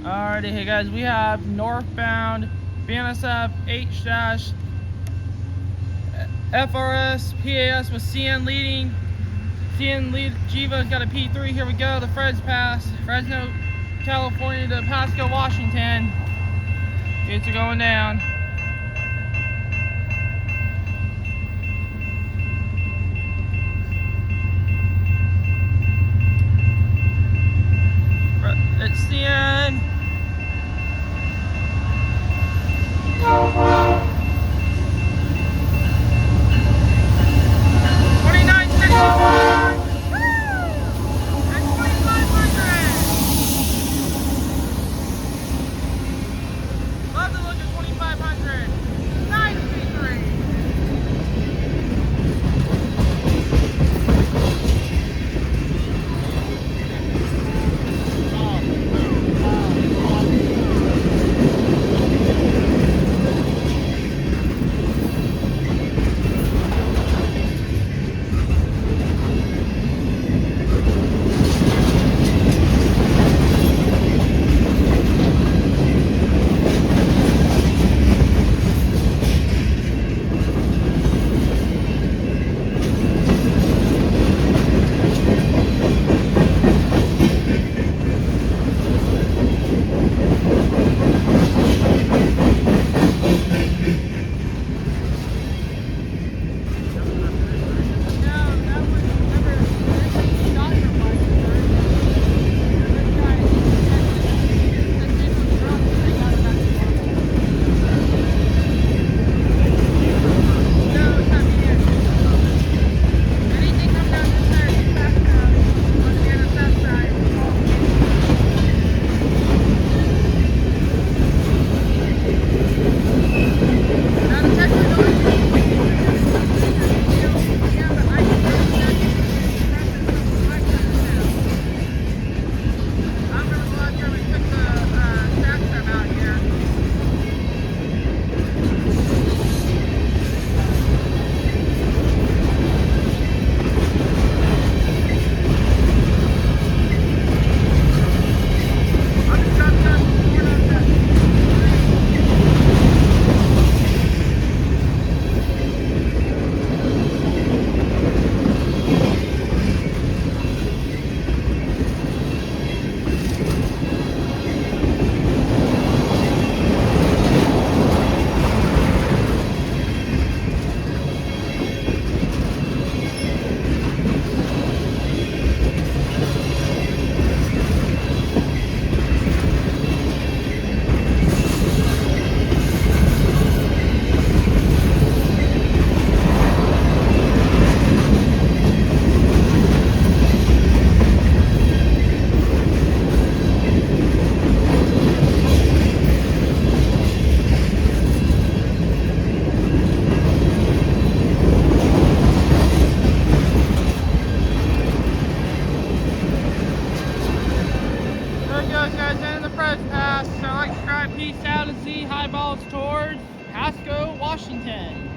Alrighty, hey guys, we have northbound NB H-FRSPAS with CN leading. CN lead Jiva's got a P3. Here we go, the FRSPAS, Fresno, California to Pasco, Washington. Gates are going down. It's CN. Guys, in the FRSPAS. So like, subscribe, peace out, and see highballs towards Pasco, Washington.